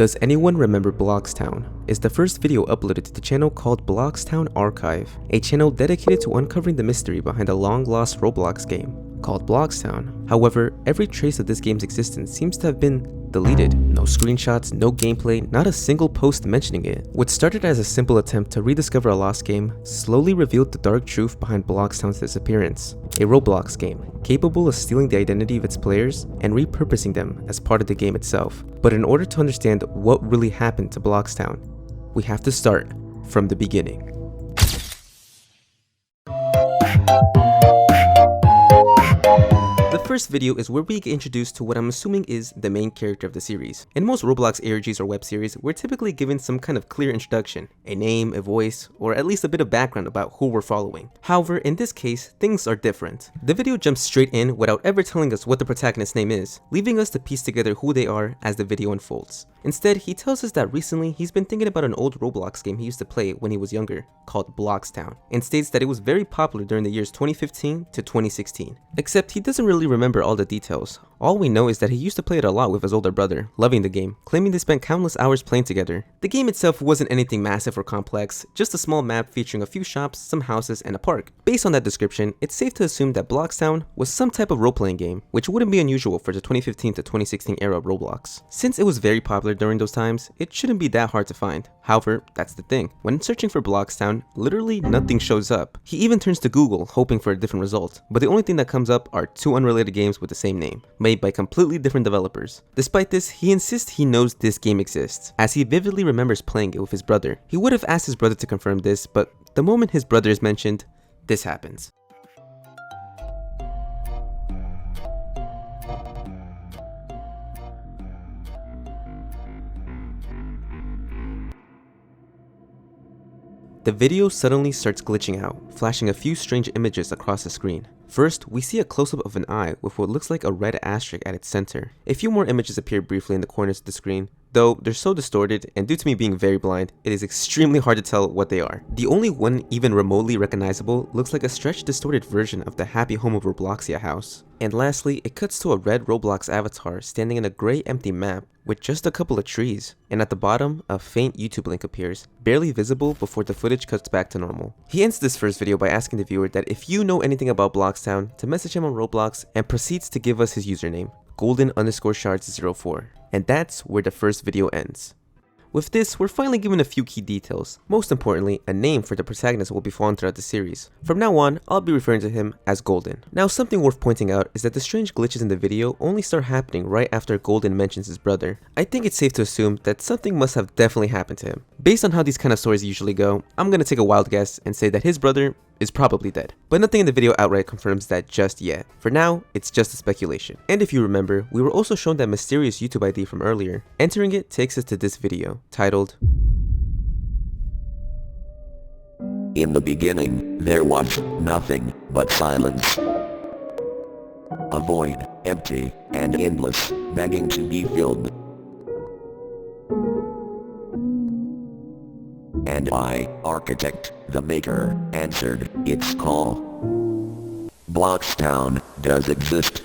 Does anyone remember Bloxtown? Is the first video uploaded to the channel called Bloxtown Archive, a channel dedicated to uncovering the mystery behind a long-lost Roblox game called Bloxtown. However, every trace of this game's existence seems to have been deleted. No screenshots, no gameplay, not a single post mentioning it. What started as a simple attempt to rediscover a lost game slowly revealed the dark truth behind Bloxtown's disappearance. A Roblox game, capable of stealing the identity of its players and repurposing them as part of the game itself. But in order to understand what really happened to Bloxtown, we have to start from the beginning. The first video is where we get introduced to what I'm assuming is the main character of the series. In most Roblox ARGs or web series, we're typically given some kind of clear introduction, a name, a voice, or at least a bit of background about who we're following. However, in this case, things are different. The video jumps straight in without ever telling us what the protagonist's name is, leaving us to piece together who they are as the video unfolds. Instead, he tells us that recently he's been thinking about an old Roblox game he used to play when he was younger, called Bloxtown, and states that it was very popular during the years 2015 to 2016. Except he doesn't really remember all the details. All we know is that he used to play it a lot with his older brother, loving the game, claiming they spent countless hours playing together. The game itself wasn't anything massive or complex, just a small map featuring a few shops, some houses, and a park. Based on that description, it's safe to assume that Bloxtown was some type of role-playing game, which wouldn't be unusual for the 2015 to 2016 era of Roblox. Since it was very popular during those times, it shouldn't be that hard to find. However, that's the thing. When searching for Bloxtown, literally nothing shows up. He even turns to Google hoping for a different result, but the only thing that comes up are two unrelated games with the same name, made by completely different developers. Despite this, he insists he knows this game exists, as he vividly remembers playing it with his brother. He would have asked his brother to confirm this, but the moment his brother is mentioned, this happens. The video suddenly starts glitching out, flashing a few strange images across the screen. First, we see a close-up of an eye with what looks like a red asterisk at its center. A few more images appear briefly in the corners of the screen, though they're so distorted, and due to me being very blind, it is extremely hard to tell what they are. The only one even remotely recognizable looks like a stretched distorted version of the Happy Home of Robloxia house. And lastly, it cuts to a red Roblox avatar standing in a gray empty map with just a couple of trees, and at the bottom, a faint YouTube link appears, barely visible before the footage cuts back to normal. He ends this first video by asking the viewer that if you know anything about Bloxtown, to message him on Roblox, and proceeds to give us his username, golden_shards04. And that's where the first video ends. With this, we're finally given a few key details. Most importantly, a name for the protagonist will be found throughout the series. From now on, I'll be referring to him as Golden. Now, something worth pointing out is that the strange glitches in the video only start happening right after Golden mentions his brother. I think it's safe to assume that something must have definitely happened to him. Based on how these kind of stories usually go, I'm gonna take a wild guess and say that his brother is probably dead. But nothing in the video outright confirms that just yet. For now, it's just a speculation. And if you remember, we were also shown that mysterious YouTube ID from earlier. Entering it takes us to this video, titled, "In the beginning, there was nothing but silence. A void, empty, and endless, begging to be filled. And I, architect, the maker, answered its call. Bloxtown does exist."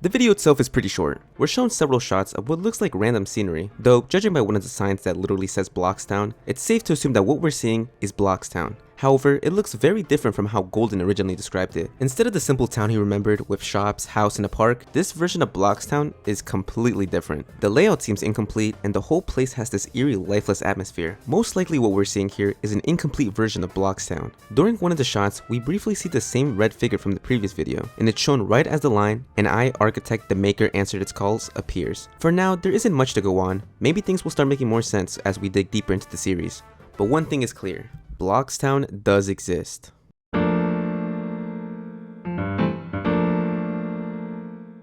The video itself is pretty short. We're shown several shots of what looks like random scenery, though judging by one of the signs that literally says Bloxtown, it's safe to assume that what we're seeing is Bloxtown. However, it looks very different from how Golden originally described it. Instead of the simple town he remembered with shops, house, and a park, this version of Bloxtown is completely different. The layout seems incomplete, and the whole place has this eerie, lifeless atmosphere. Most likely what we're seeing here is an incomplete version of Bloxtown. During one of the shots, we briefly see the same red figure from the previous video, and it's shown right as the line, "And I, architect, the maker, answered its calls," appears. For now, there isn't much to go on. Maybe things will start making more sense as we dig deeper into the series. But one thing is clear. Bloxtown does exist.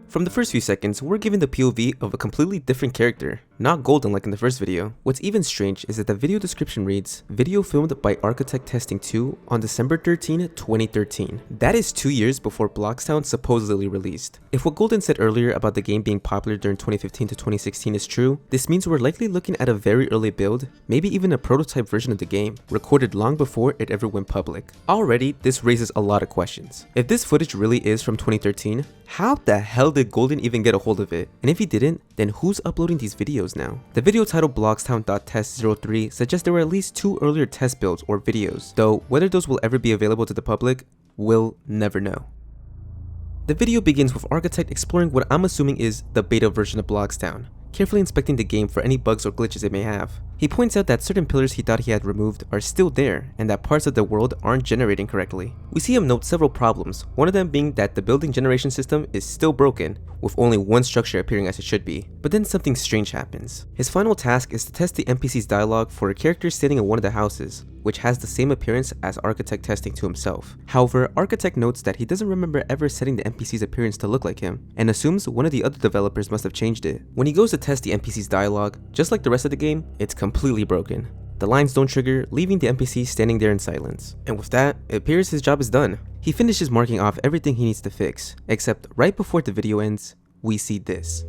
From the first few seconds, we're given the POV of a completely different character. not Golden like in the first video. What's even strange is that the video description reads, video filmed by Architect Testing 2 on December 13, 2013. That is 2 years before Bloxtown supposedly released. If what Golden said earlier about the game being popular during 2015 to 2016 is true, this means we're likely looking at a very early build, maybe even a prototype version of the game, recorded long before it ever went public. Already, this raises a lot of questions. If this footage really is from 2013, how the hell did Golden even get a hold of it? And if he didn't, then who's uploading these videos now? The video titled Bloxtown.test03 suggests there were at least 2 earlier test builds or videos, though whether those will ever be available to the public, we'll never know. The video begins with Architect exploring what I'm assuming is the beta version of Bloxtown, carefully inspecting the game for any bugs or glitches it may have. He points out that certain pillars he thought he had removed are still there, and that parts of the world aren't generating correctly. We see him note several problems, one of them being that the building generation system is still broken, with only one structure appearing as it should be. But then something strange happens. His final task is to test the NPC's dialogue for a character standing in one of the houses, which has the same appearance as Architect testing to himself. However, Architect notes that he doesn't remember ever setting the NPC's appearance to look like him, and assumes one of the other developers must have changed it. When he goes to test the NPC's dialogue, just like the rest of the game, it's completely broken. The lines don't trigger, leaving the NPC standing there in silence. And with that, it appears his job is done. He finishes marking off everything he needs to fix, except right before the video ends, we see this.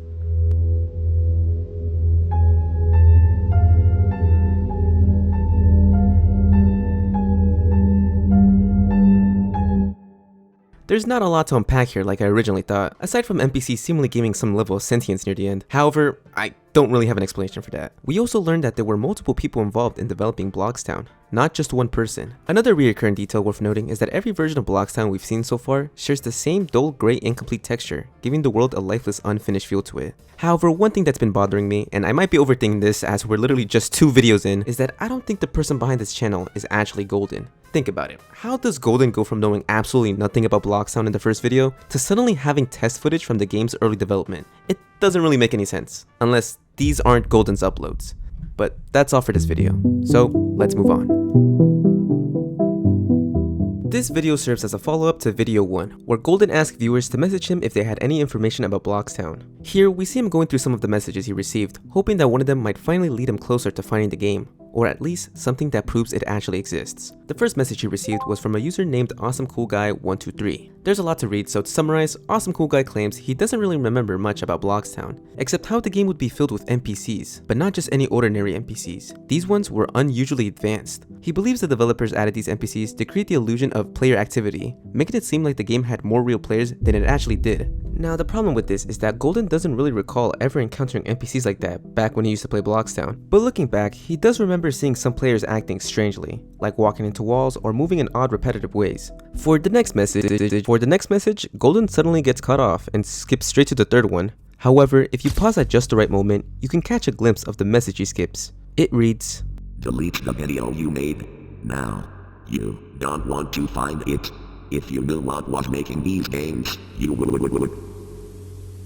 There's not a lot to unpack here like I originally thought, aside from NPCs seemingly giving some level of sentience near the end. However, I don't really have an explanation for that. We also learned that there were multiple people involved in developing Bloxtown, not just one person. Another recurring detail worth noting is that every version of Bloxtown we've seen so far shares the same dull gray incomplete texture, giving the world a lifeless unfinished feel to it. However, one thing that's been bothering me, and I might be overthinking this as we're literally just 2 videos in, is that I don't think the person behind this channel is actually Golden. Think about it. How does Golden go from knowing absolutely nothing about Bloxtown in the first video to suddenly having test footage from the game's early development? It doesn't really make any sense, unless these aren't Golden's uploads. But that's all for this video, so let's move on. This video serves as a follow-up to video 1, where Golden asked viewers to message him if they had any information about Bloxtown. Here, we see him going through some of the messages he received, hoping that one of them might finally lead him closer to finding the game, or at least something that proves it actually exists. The first message he received was from a user named AwesomeCoolGuy123. There's a lot to read, so to summarize, AwesomeCoolGuy claims he doesn't really remember much about Bloxtown, except how the game would be filled with NPCs, but not just any ordinary NPCs. These ones were unusually advanced. He believes the developers added these NPCs to create the illusion of player activity, making it seem like the game had more real players than it actually did. Now, the problem with this is that Golden doesn't really recall ever encountering NPCs like that back when he used to play Bloxtown, but looking back, he does remember seeing some players acting strangely, like walking into walls or moving in odd repetitive ways. For the next message, Golden suddenly gets cut off and skips straight to the third one. However, if you pause at just the right moment, you can catch a glimpse of the message he skips. It reads, Delete the video you made. Now. You don't want to find it. If you knew what was making these games, you would.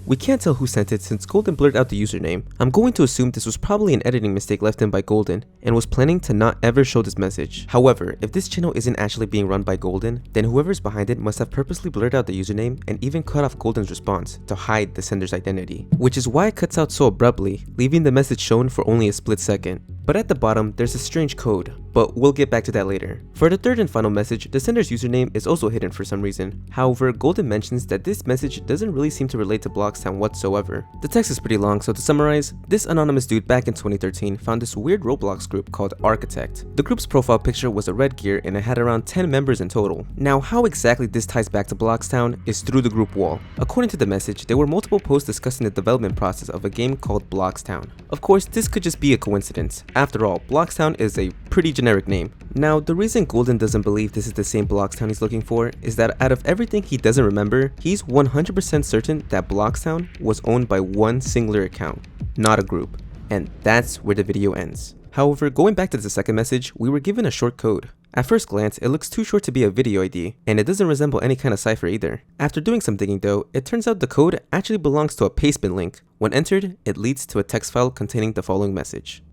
We can't tell who sent it since Golden blurred out the username. I'm going to assume this was probably an editing mistake left in by Golden and was planning to not ever show this message. However, if this channel isn't actually being run by Golden, then whoever's behind it must have purposely blurred out the username and even cut off Golden's response to hide the sender's identity, which is why it cuts out so abruptly, leaving the message shown for only a split second. But at the bottom, there's a strange code, but we'll get back to that later. For the third and final message, the sender's username is also hidden for some reason. However, Golden mentions that this message doesn't really seem to relate to Bloxtown whatsoever. The text is pretty long, so to summarize, this anonymous dude back in 2013 found this weird Roblox group called Architect. The group's profile picture was a red gear and it had around 10 members in total. Now, how exactly this ties back to Bloxtown is through the group wall. According to the message, there were multiple posts discussing the development process of a game called Bloxtown. Of course, this could just be a coincidence. After all, Bloxtown is a pretty generic name. Now, the reason Golden doesn't believe this is the same Bloxtown he's looking for is that out of everything he doesn't remember, he's 100% certain that Bloxtown was owned by one singular account, not a group. And that's where the video ends. However, going back to the second message, we were given a short code. At first glance, it looks too short to be a video ID, and it doesn't resemble any kind of cipher either. After doing some digging though, it turns out the code actually belongs to a pastebin link. When entered, it leads to a text file containing the following message.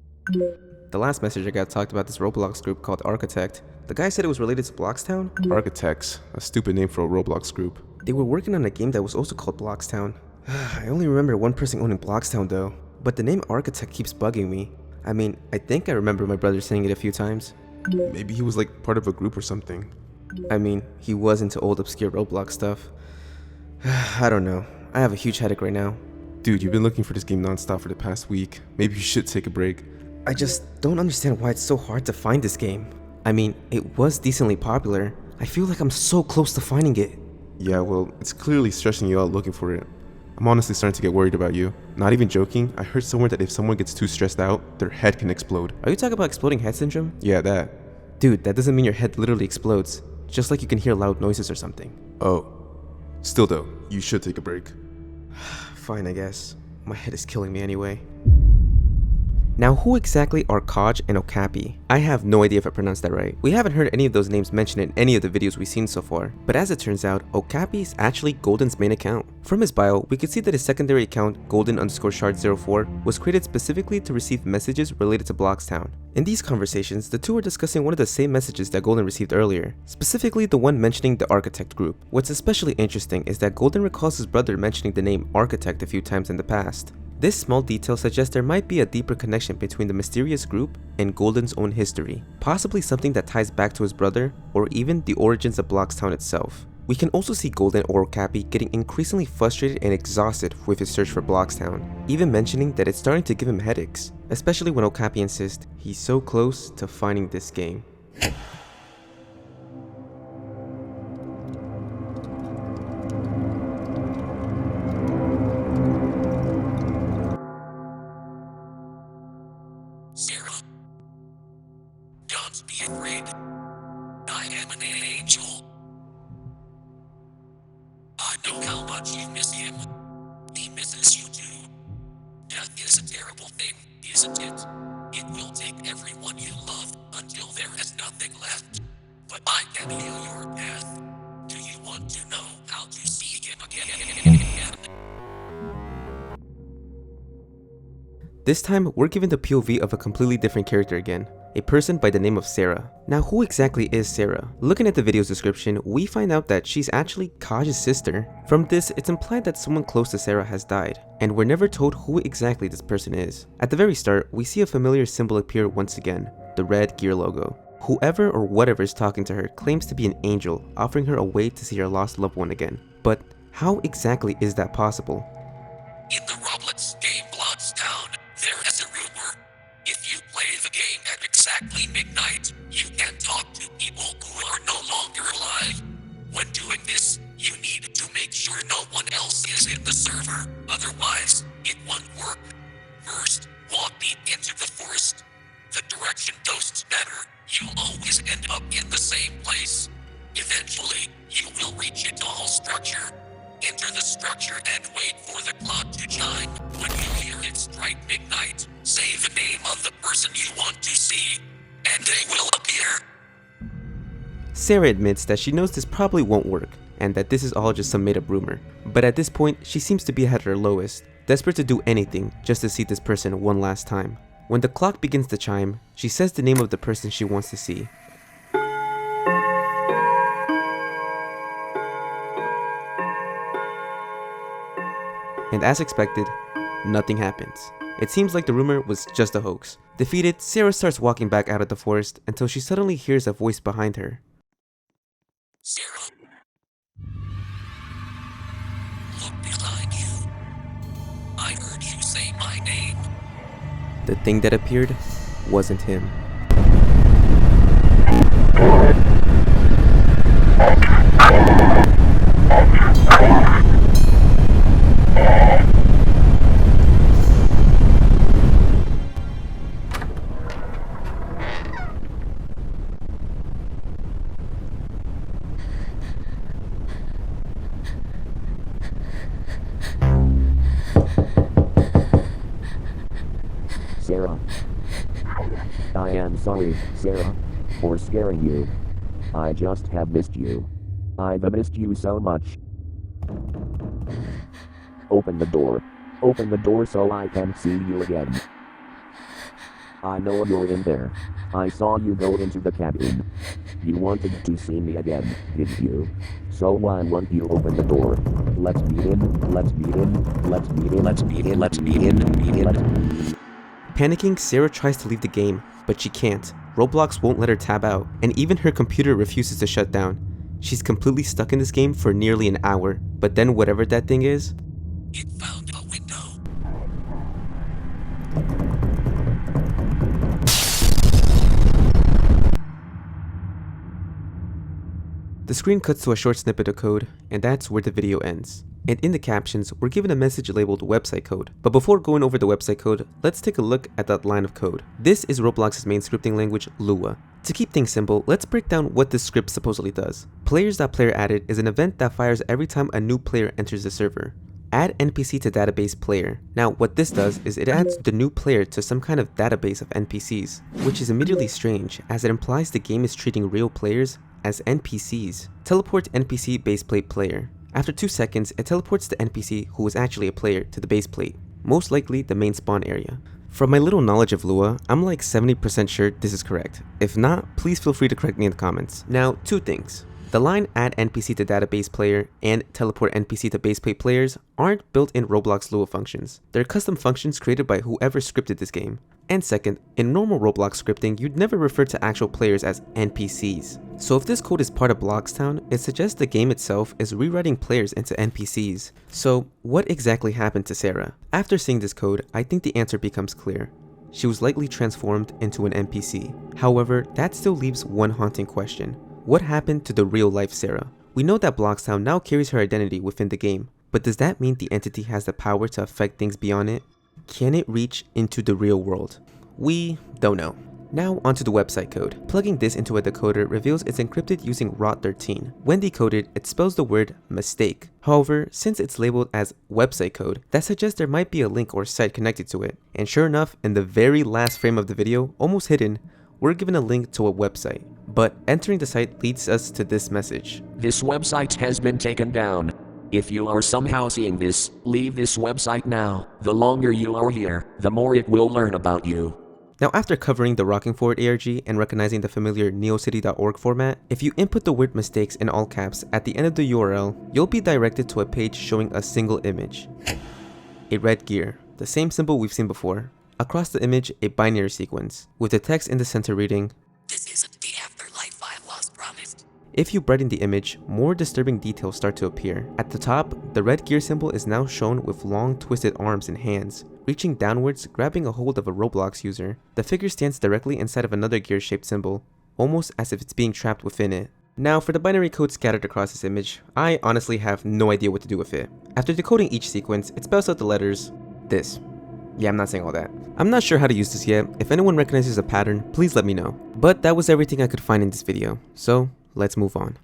The last message I got talked about this Roblox group called Architect. The guy said it was related to Bloxtown? Architects, a stupid name for a Roblox group. They were working on a game that was also called Bloxtown. I only remember one person owning Bloxtown though. but the name Architect keeps bugging me. I mean, I think I remember my brother saying it a few times. Maybe he was like part of a group or something. I mean, he was into old obscure Roblox stuff. I don't know. I have a huge headache right now. Dude, you've been looking for this game nonstop for the past week. Maybe you should take a break. I just don't understand why it's so hard to find this game. I mean, it was decently popular. I feel like I'm so close to finding it. Yeah, well, it's clearly stressing you out looking for it. I'm honestly starting to get worried about you. Not even joking, I heard somewhere that if someone gets too stressed out, their head can explode. Are you talking about exploding head syndrome? Yeah, that. Dude, that doesn't mean your head literally explodes. Just like you can hear loud noises or something. Oh. Still though, you should take a break. Fine, I guess. My head is killing me anyway. Now, who exactly are ARG and Okapi? I have no idea if I pronounced that right. We haven't heard any of those names mentioned in any of the videos we've seen so far, but as it turns out, Okapi is actually Golden's main account. From his bio, we could see that his secondary account, Golden_Shard04, was created specifically to receive messages related to Bloxtown. In these conversations, the two are discussing one of the same messages that Golden received earlier, specifically the one mentioning the Architect group. What's especially interesting is that Golden recalls his brother mentioning the name Architect a few times in the past. This small detail suggests there might be a deeper connection between the mysterious group and Golden's own history, possibly something that ties back to his brother or even the origins of Bloxtown itself. We can also see Golden or Okapi getting increasingly frustrated and exhausted with his search for Bloxtown, even mentioning that it's starting to give him headaches, especially when Okapi insists he's so close to finding this game. Sarah, don't be afraid. I am an angel. I know how much you miss him. He misses you too. Death is a terrible thing, isn't it? It will take everyone you love until there is nothing left. But I can heal your death. Do you want to know how to see him again? This time, we're given the POV of a completely different character again, a person by the name of Sarah. Now, who exactly is Sarah? Looking at the video's description, we find out that she's actually Kaj's sister. From this, it's implied that someone close to Sarah has died, and we're never told who exactly this person is. At the very start, we see a familiar symbol appear once again, the red gear logo. Whoever or whatever is talking to her claims to be an angel, offering her a way to see her lost loved one again. But how exactly is that possible? In the Roblox game Bloxtown, there is a rumor. If you play the game at exactly midnight, you can talk to people who are no longer alive. When doing this, you need to make sure no one else is in the server, otherwise, it won't work. First, walk deep into the forest. The direction ghosts matter, you'll always end up in the same place. Eventually, you will reach a tall structure. Enter the structure and wait for the clock to chime. When you hear it strike midnight, say the name of the person you want to see, and they will appear. Sarah admits that she knows this probably won't work, and that this is all just some made-up rumor. But at this point, she seems to be at her lowest, desperate to do anything just to see this person one last time. When the clock begins to chime, she says the name of the person she wants to see. And as expected, nothing happens. It seems like the rumor was just a hoax. Defeated, Sarah starts walking back out of the forest until she suddenly hears a voice behind her. Sarah. Look behind you. I heard you say my name. The thing that appeared wasn't him. Sarah. I am sorry, Sarah, for scaring you. I just have missed you. I've missed you so much. Open the door. Open the door so I can see you again. I know you're in there. I saw you go into the cabin. You wanted to see me again, didn't you? So why won't you open the door? Let's meet in, let's meet in, let's meet in, let's meet in, let's meet in, meet in. Panicking, Sarah tries to leave the game, but she can't. Roblox won't let her tab out, and even her computer refuses to shut down. She's completely stuck in this game for nearly an hour, but then whatever that thing is, It found a window. the screen cuts to a short snippet of code, and that's where the video ends. And in the captions, we're given a message labeled website code. But before going over the website code, let's take a look at that line of code. This is Roblox's main scripting language, Lua. To keep things simple, let's break down what this script supposedly does. Players.PlayerAdded is an event that fires every time a new player enters the server. Add NPC to database player. Now what this does is it adds the new player to some kind of database of NPCs, which is immediately strange as it implies the game is treating real players as NPCs. Teleport NPC baseplate player. After 2 seconds, it teleports the NPC who was actually a player to the baseplate, most likely the main spawn area. From my little knowledge of Lua, I'm like 70% sure this is correct. If not, please feel free to correct me in the comments. Now, 2 things. The line add NPC to database player and teleport NPC to baseplate players aren't built in Roblox Lua functions. They're custom functions created by whoever scripted this game. And second, in normal Roblox scripting, you'd never refer to actual players as NPCs. So if this code is part of Bloxtown, it suggests the game itself is rewriting players into NPCs. So what exactly happened to Sarah? After seeing this code, I think the answer becomes clear. She was likely transformed into an NPC. However, that still leaves one haunting question. What happened to the real life Sarah? We know that Bloxtown now carries her identity within the game, but does that mean the entity has the power to affect things beyond it? Can it reach into the real world? We don't know. Now onto the website code. Plugging this into a decoder reveals it's encrypted using ROT13. When decoded, it spells the word mistake. However, since it's labeled as website code, that suggests there might be a link or site connected to it. And sure enough, in the very last frame of the video, almost hidden, we're given a link to a website. But entering the site leads us to this message. This website has been taken down. If you are somehow seeing this, leave this website now. The longer you are here, the more it will learn about you. Now after covering the Rocking Forward ARG and recognizing the familiar neocity.org format, if you input the word mistakes in all caps at the end of the URL, you'll be directed to a page showing a single image. A red gear, the same symbol we've seen before. Across the image, a binary sequence, with the text in the center reading, This isn't the afterlife I was promised. If you brighten the image, more disturbing details start to appear. At the top, the red gear symbol is now shown with long twisted arms and hands, reaching downwards, grabbing a hold of a Roblox user. The figure stands directly inside of another gear-shaped symbol, almost as if it's being trapped within it. Now for the binary code scattered across this image, I honestly have no idea what to do with it. After decoding each sequence, it spells out the letters, this. Yeah, I'm not saying all that. I'm not sure how to use this yet. If anyone recognizes a pattern, please let me know. But that was everything I could find in this video, so let's move on.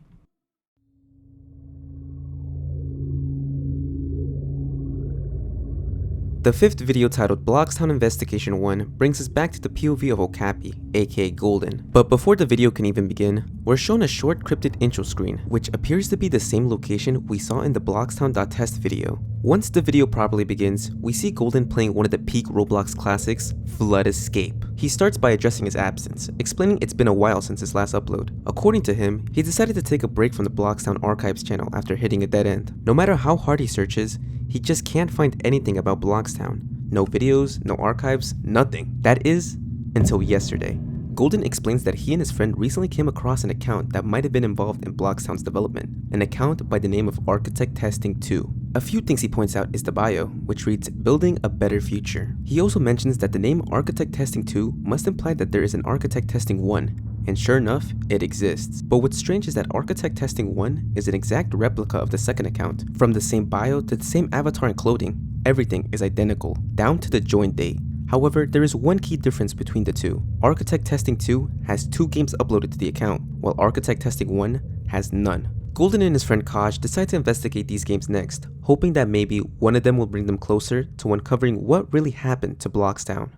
The 5th video, titled Bloxtown Investigation 1, brings us back to the POV of Okapi, aka Golden. But before the video can even begin, we're shown a short crypted intro screen, which appears to be the same location we saw in the Bloxtown.test video. Once the video properly begins, we see Golden playing one of the peak Roblox classics, Flood Escape. He starts by addressing his absence, explaining it's been a while since his last upload. According to him, he decided to take a break from the Bloxtown Archives channel after hitting a dead end. No matter how hard he searches, he just can't find anything about Bloxtown. No videos, no archives, nothing. That is, until yesterday. Golden explains that he and his friend recently came across an account that might have been involved in Bloxtown's development, an account by the name of Architect Testing 2. A few things he points out is the bio, which reads, Building a Better Future. He also mentions that the name Architect Testing 2 must imply that there is an Architect Testing 1, and sure enough, it exists. But what's strange is that Architect Testing 1 is an exact replica of the second account. From the same bio to the same avatar and clothing, everything is identical, down to the join date. However, there is one key difference between the two. Architect Testing 2 has 2 games uploaded to the account, while Architect Testing 1 has none. Golden and his friend Kaj decide to investigate these games next, hoping that maybe one of them will bring them closer to uncovering what really happened to Bloxtown.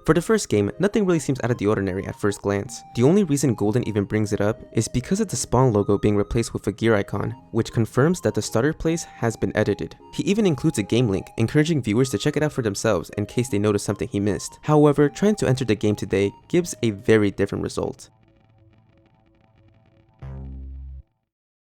For the first game, nothing really seems out of the ordinary at first glance. The only reason Golden even brings it up is because of the spawn logo being replaced with a gear icon, which confirms that the starter place has been edited. He even includes a game link, encouraging viewers to check it out for themselves in case they notice something he missed. However, trying to enter the game today gives a very different result.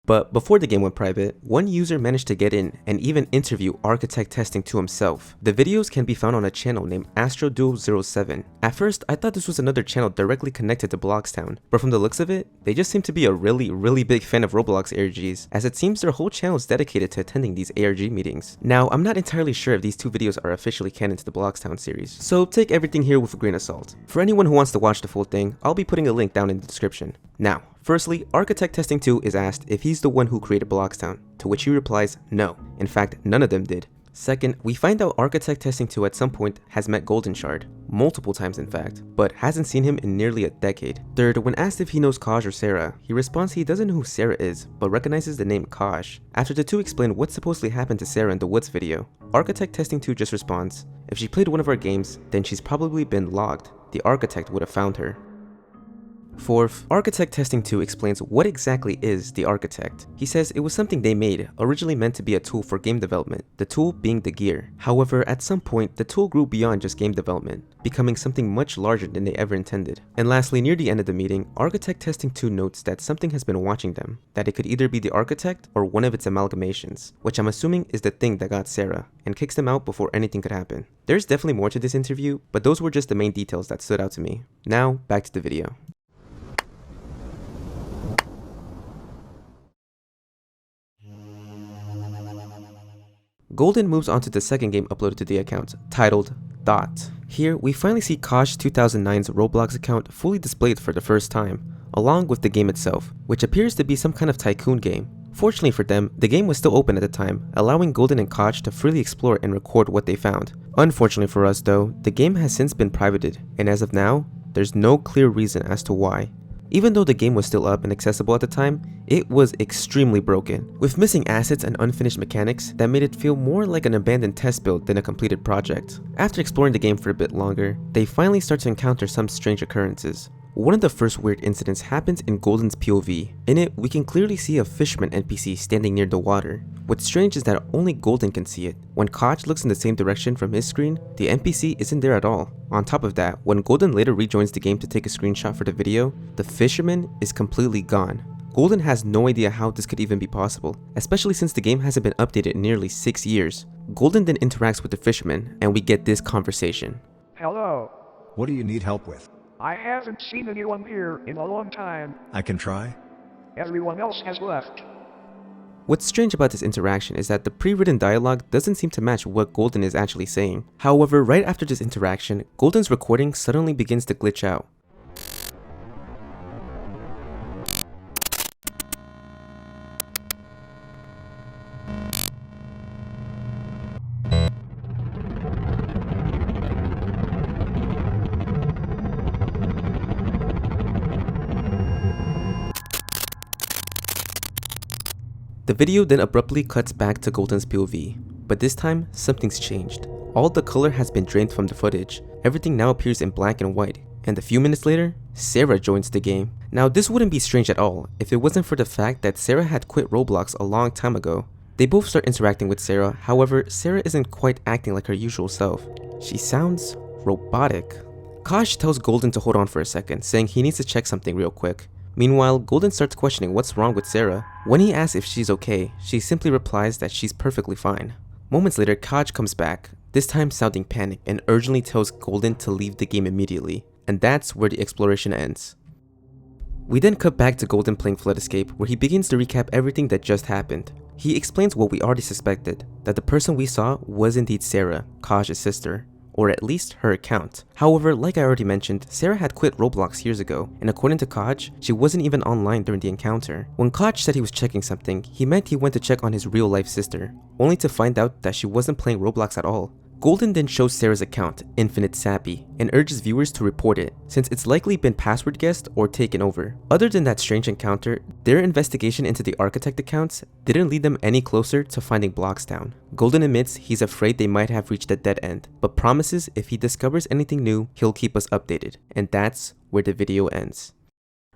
But before the game went private, one user managed to get in and even interview Architect Testing 2 himself. The videos can be found on a channel named AstroDuo07. At first, I thought this was another channel directly connected to Bloxtown, but from the looks of it, they just seem to be a really big fan of Roblox ARGs, as it seems their whole channel is dedicated to attending these ARG meetings. Now, I'm not entirely sure if these two videos are officially canon to the Bloxtown series, so take everything here with a grain of salt. For anyone who wants to watch the full thing, I'll be putting a link down in the description. Now, firstly, Architect Testing 2 is asked if he's the one who created Bloxtown, to which he replies no. In fact, none of them did. Second, we find out Architect Testing 2 at some point has met Golden Shard, multiple times in fact, but hasn't seen him in nearly a decade. Third, when asked if he knows Kaj or Sarah, he responds he doesn't know who Sarah is, but recognizes the name Kaj. After the two explain what supposedly happened to Sarah in the Woods video, Architect Testing 2 just responds, if she played one of our games, then she's probably been logged. The architect would have found her. Fourth, Architect Testing 2 explains what exactly is the Architect. He says it was something they made, originally meant to be a tool for game development, the tool being the gear. However, at some point, the tool grew beyond just game development, becoming something much larger than they ever intended. And lastly, near the end of the meeting, Architect Testing 2 notes that something has been watching them, that it could either be the Architect or one of its amalgamations, which I'm assuming is the thing that got Sarah, and kicks them out before anything could happen. There's definitely more to this interview, but those were just the main details that stood out to me. Now, back to the video. Golden moves on to the second game uploaded to the account, titled Dot. Here, we finally see Kosh 2009's Roblox account fully displayed for the first time, along with the game itself, which appears to be some kind of tycoon game. Fortunately for them, the game was still open at the time, allowing Golden and Koch to freely explore and record what they found. Unfortunately for us though, the game has since been privated, and as of now, there's no clear reason as to why. Even though the game was still up and accessible at the time, it was extremely broken, with missing assets and unfinished mechanics that made it feel more like an abandoned test build than a completed project. After exploring the game for a bit longer, they finally start to encounter some strange occurrences. One of the first weird incidents happens in Golden's POV. In it, we can clearly see a fisherman NPC standing near the water. What's strange is that only Golden can see it. When Koch looks in the same direction from his screen, the NPC isn't there at all. On top of that, when Golden later rejoins the game to take a screenshot for the video, the fisherman is completely gone. Golden has no idea how this could even be possible, especially since the game hasn't been updated in nearly 6 years. Golden then interacts with the fisherman, and we get this conversation. Hello. What do you need help with? I haven't seen anyone here in a long time. I can try. Everyone else has left. What's strange about this interaction is that the pre-written dialogue doesn't seem to match what Golden is actually saying. However, right after this interaction, Golden's recording suddenly begins to glitch out. The video then abruptly cuts back to Golden's POV, but this time, something's changed. All the color has been drained from the footage, everything now appears in black and white, and a few minutes later, Sarah joins the game. Now this wouldn't be strange at all if it wasn't for the fact that Sarah had quit Roblox a long time ago. They both start interacting with Sarah, however, Sarah isn't quite acting like her usual self. She sounds robotic. Kosh tells Golden to hold on for a second, saying he needs to check something real quick. Meanwhile, Golden starts questioning what's wrong with Sarah. When he asks if she's okay, she simply replies that she's perfectly fine. Moments later, Kaj comes back, this time sounding panicked, and urgently tells Golden to leave the game immediately. And that's where the exploration ends. We then cut back to Golden playing Flood Escape, where he begins to recap everything that just happened. He explains what we already suspected, that the person we saw was indeed Sarah, Kaj's sister. Or at least her account. However, like I already mentioned, Sarah had quit Roblox years ago, and according to Kaj, she wasn't even online during the encounter. When Kaj said he was checking something, he meant he went to check on his real-life sister, only to find out that she wasn't playing Roblox at all. Golden then shows Sarah's account, Infinite Sappy, and urges viewers to report it, since it's likely been password guessed or taken over. Other than that strange encounter, their investigation into the architect accounts didn't lead them any closer to finding Bloxtown. Golden admits he's afraid they might have reached a dead end, but promises if he discovers anything new, he'll keep us updated. And that's where the video ends.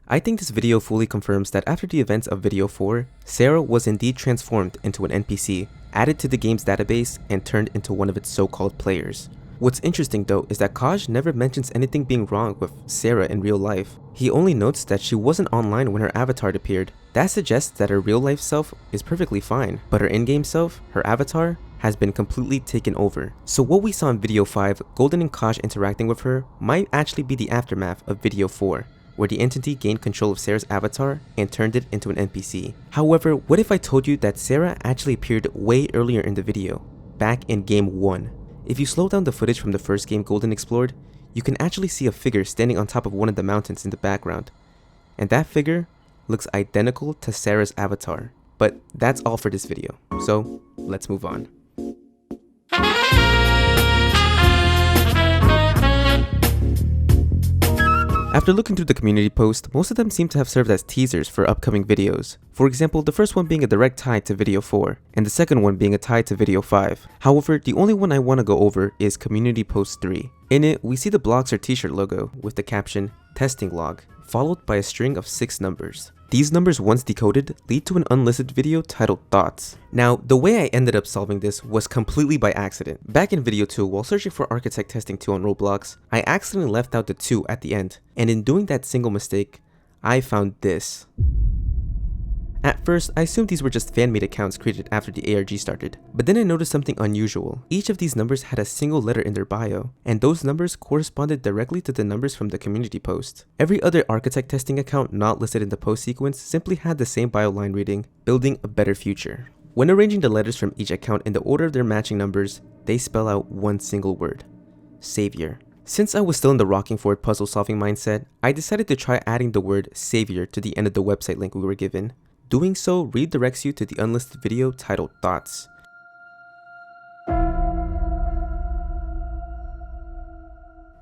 I think this video fully confirms that after the events of video 4, Sarah was indeed transformed into an NPC, added to the game's database, and turned into one of its so-called players. What's interesting though is that Kaj never mentions anything being wrong with Sarah in real life. He only notes that she wasn't online when her avatar appeared. That suggests that her real life self is perfectly fine, but her in-game self, her avatar, has been completely taken over. So what we saw in video 5, Golden and Kaj interacting with her, might actually be the aftermath of video 4. Where the entity gained control of Sarah's avatar and turned it into an NPC. However, what if I told you that Sarah actually appeared way earlier in the video, back in game 1? If you slow down the footage from the first game Golden explored, you can actually see a figure standing on top of one of the mountains in the background. And that figure looks identical to Sarah's avatar. But that's all for this video, so let's move on. After looking through the community post, most of them seem to have served as teasers for upcoming videos. For example, the first one being a direct tie to video 4, and the second one being a tie to video 5. However, the only one I want to go over is community post 3. In it, we see the Bloxer t-shirt logo with the caption, testing log, followed by a string of 6 numbers. These numbers, once decoded, lead to an unlisted video titled Thoughts. Now, the way I ended up solving this was completely by accident. Back in video 2, while searching for Architect Testing 2 on Roblox, I accidentally left out the 2 at the end, and in doing that single mistake, I found this. At first, I assumed these were just fan-made accounts created after the ARG started, but then I noticed something unusual. Each of these numbers had a single letter in their bio, and those numbers corresponded directly to the numbers from the community post. Every other architect testing account not listed in the post sequence simply had the same bio line reading, building a better future. When arranging the letters from each account in the order of their matching numbers, they spell out one single word: Savior. Since I was still in the rocking forward puzzle solving mindset, I decided to try adding the word Savior to the end of the website link we were given. Doing so redirects you to the unlisted video titled Thoughts.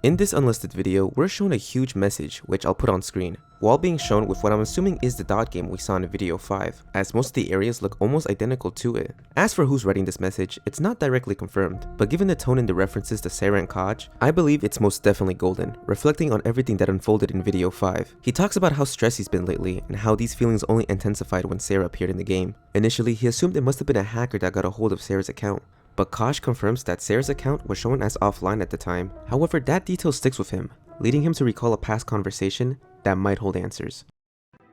In this unlisted video, we're shown a huge message, which I'll put on screen, while being shown with what I'm assuming is the dot game we saw in video 5, as most of the areas look almost identical to it. As for who's writing this message, it's not directly confirmed, but given the tone and the references to Sarah and Kaj, I believe it's most definitely Golden, reflecting on everything that unfolded in video 5. He talks about how stressed he's been lately, and how these feelings only intensified when Sarah appeared in the game. Initially, he assumed it must have been a hacker that got a hold of Sarah's account, but Kaj confirms that Sarah's account was shown as offline at the time. However, that detail sticks with him, leading him to recall a past conversation that might hold answers.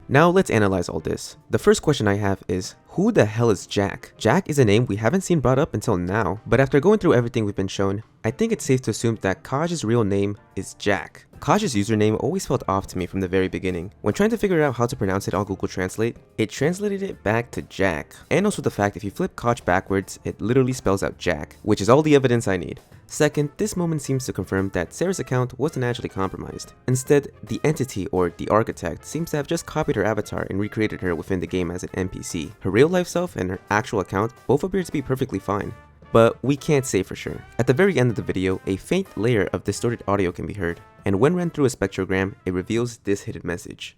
Now let's analyze all this. The first question I have is, who the hell is Jack? Jack is a name we haven't seen brought up until now, but after going through everything we've been shown, I think it's safe to assume that Kaj's real name is Jack. Kaj's username always felt off to me from the very beginning. When trying to figure out how to pronounce it on Google Translate, it translated it back to Jack. And also the fact if you flip Kaj backwards, it literally spells out Jack, which is all the evidence I need. Second, this moment seems to confirm that Sarah's account wasn't actually compromised. Instead, the entity or the architect seems to have just copied her avatar and recreated her within the game as an NPC. Her real life self and her actual account both appear to be perfectly fine. But we can't say for sure. At the very end of the video, a faint layer of distorted audio can be heard, and when ran through a spectrogram, it reveals this hidden message.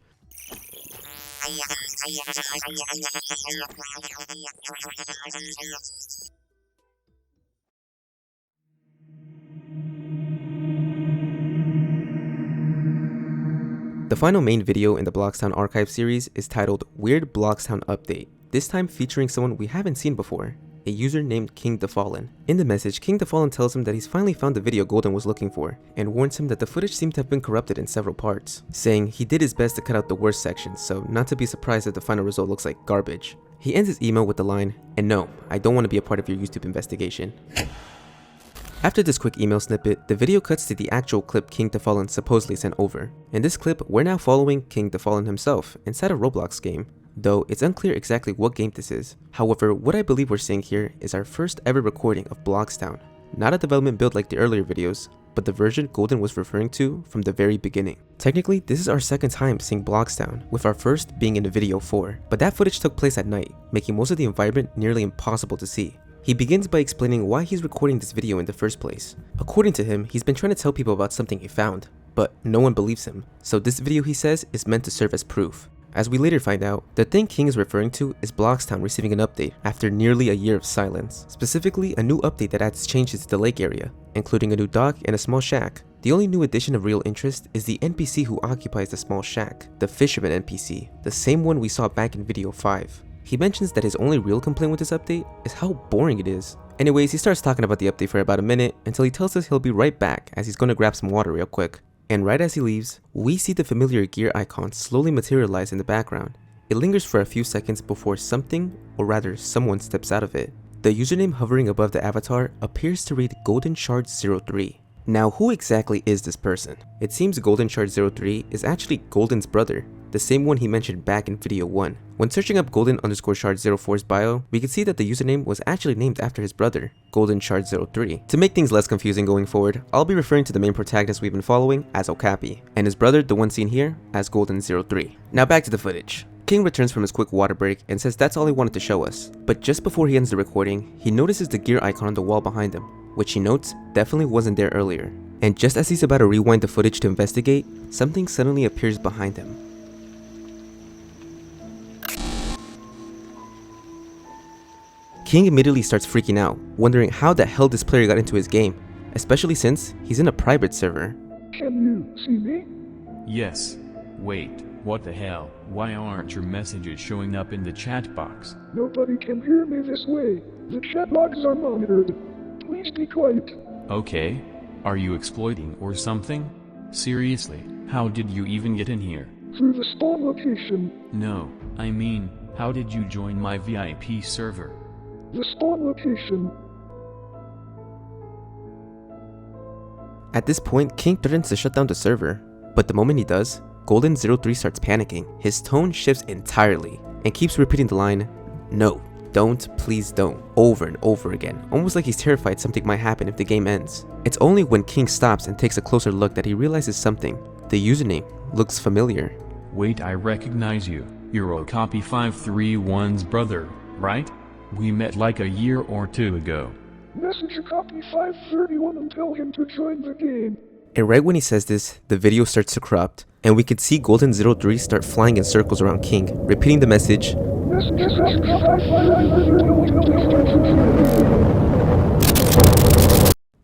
The final main video in the Bloxtown Archive series is titled Weird Bloxtown Update, this time featuring someone we haven't seen before, a user named King the Fallen. In the message, King the Fallen tells him that he's finally found the video Golden was looking for, and warns him that the footage seemed to have been corrupted in several parts, saying he did his best to cut out the worst sections, so not to be surprised if the final result looks like garbage. He ends his email with the line, "And no, I don't want to be a part of your YouTube investigation." After this quick email snippet, the video cuts to the actual clip King the Fallen supposedly sent over. In this clip, we're now following King the Fallen himself inside a Roblox game, though it's unclear exactly what game this is. However, what I believe we're seeing here is our first ever recording of Bloxtown, not a development build like the earlier videos, but the version Golden was referring to from the very beginning. Technically, this is our second time seeing Bloxtown, with our first being in video 4, but that footage took place at night, making most of the environment nearly impossible to see. He begins by explaining why he's recording this video in the first place. According to him, he's been trying to tell people about something he found, but no one believes him. So this video, he says, is meant to serve as proof. As we later find out, the thing King is referring to is Bloxtown receiving an update after nearly a year of silence. Specifically, a new update that adds changes to the lake area, including a new dock and a small shack. The only new addition of real interest is the NPC who occupies the small shack, the fisherman NPC, the same one we saw back in video 5. He mentions that his only real complaint with this update is how boring it is. Anyways, he starts talking about the update for about a minute until he tells us he'll be right back as he's going to grab some water real quick. And right as he leaves, we see the familiar gear icon slowly materialize in the background. It lingers for a few seconds before something, or rather someone, steps out of it. The username hovering above the avatar appears to read Golden Shard 03. Now, who exactly is this person? It seems Golden Shard 03 is actually Golden's brother, the same one he mentioned back in video 1. When searching up Golden_Shard 04's bio, we could see that the username was actually named after his brother, Golden Shard 03. To make things less confusing going forward, I'll be referring to the main protagonist we've been following as Okapi, and his brother, the one seen here, as Golden 03. Now back to the footage. King returns from his quick water break and says that's all he wanted to show us, but just before he ends the recording, he notices the gear icon on the wall behind him, which he notes definitely wasn't there earlier. And just as he's about to rewind the footage to investigate, something suddenly appears behind him. King immediately starts freaking out, wondering how the hell this player got into his game, especially since he's in a private server. Can you see me? Yes. Wait, what the hell? Why aren't your messages showing up in the chat box? Nobody can hear me this way. The chat logs are monitored. Please be quiet. Okay. Are you exploiting or something? Seriously, how did you even get in here? Through the spawn location. No, I mean, how did you join my VIP server? The spawn location. At this point, King threatens to shut down the server, but the moment he does, Golden 03 starts panicking. His tone shifts entirely and keeps repeating the line, "No, don't, please don't," over and over again, almost like he's terrified something might happen if the game ends. It's only when King stops and takes a closer look that he realizes something. The username looks familiar. Wait, I recognize you. You're Okapi 531's brother, right? We met like a year or two ago. Message Okapi 531 and tell him to join the game. And right when he says this, the video starts to corrupt, and we could see Golden 03 start flying in circles around King, repeating the message, Message Okapi 531.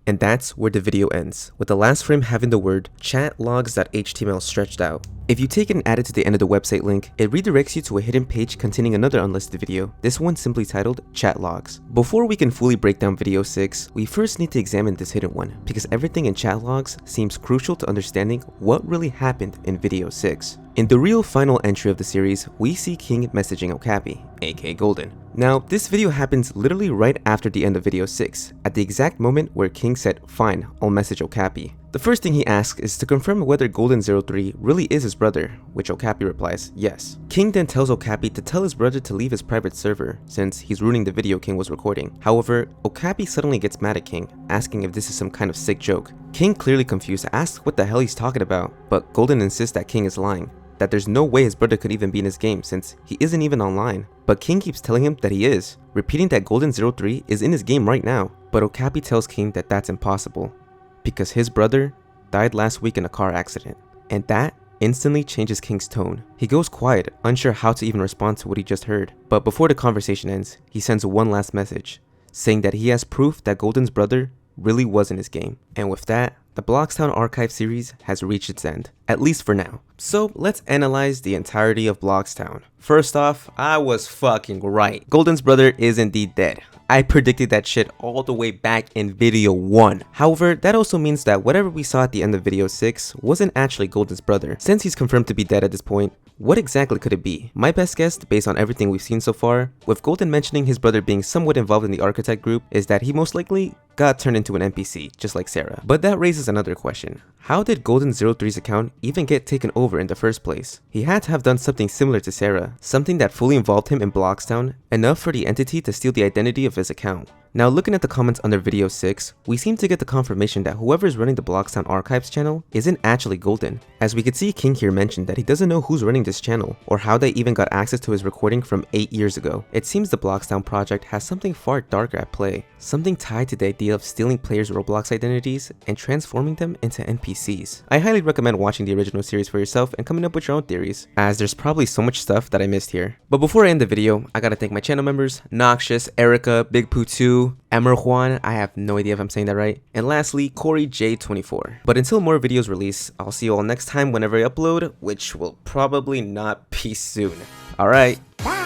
and that's where the video ends, with the last frame having the word chatlogs.html stretched out. If you take it and add it to the end of the website link, it redirects you to a hidden page containing another unlisted video, this one simply titled Chat Logs. Before we can fully break down video 6, we first need to examine this hidden one, because everything in Chat Logs seems crucial to understanding what really happened in video 6. In the real final entry of the series, we see King messaging Okapi, aka Golden. Now, this video happens literally right after the end of video 6, at the exact moment where King said, "Fine, I'll message Okapi." The first thing he asks is to confirm whether Golden 03 really is his brother, which Okapi replies, yes. King then tells Okapi to tell his brother to leave his private server, since he's ruining the video King was recording. However, Okapi suddenly gets mad at King, asking if this is some kind of sick joke. King, clearly confused, asks what the hell he's talking about, but Golden insists that King is lying, that there's no way his brother could even be in his game since he isn't even online. But King keeps telling him that he is, repeating that Golden 03 is in his game right now. But Okapi tells King that that's impossible, because his brother died last week in a car accident. And that instantly changes King's tone. He goes quiet, unsure how to even respond to what he just heard. But before the conversation ends, he sends one last message, saying that he has proof that Golden's brother really was in his game. And with that, the Bloxtown Archive series has reached its end, at least for now. So let's analyze the entirety of Bloxtown. First off, I was fucking right. Golden's brother is indeed dead. I predicted that shit all the way back in video 1. However, that also means that whatever we saw at the end of video 6 wasn't actually Golden's brother. Since he's confirmed to be dead at this point, what exactly could it be? My best guess, based on everything we've seen so far, with Golden mentioning his brother being somewhat involved in the architect group, is that he most likely got turned into an NPC, just like Sarah. But that raises another question. How did Golden03's account even get taken over in the first place? He had to have done something similar to Sarah, something that fully involved him in Bloxtown, enough for the entity to steal the identity of his account. Now looking at the comments under video 6, we seem to get the confirmation that whoever is running the Bloxtown Archives channel isn't actually Golden, as we could see King here mention that he doesn't know who's running this channel, or how they even got access to his recording from 8 years ago. It seems the Bloxtown project has something far darker at play, something tied to the idea of stealing players' Roblox identities and transforming them into NPCs. I highly recommend watching the original series for yourself and coming up with your own theories, as there's probably so much stuff that I missed here. But before I end the video, I gotta thank my channel members, Noxious, Erica, Big Poo 2, Emmer Juan, I have no idea if I'm saying that right, and lastly, Corey J24. But until more videos release, I'll see you all next time whenever I upload, which will probably not be soon. Alright, bye!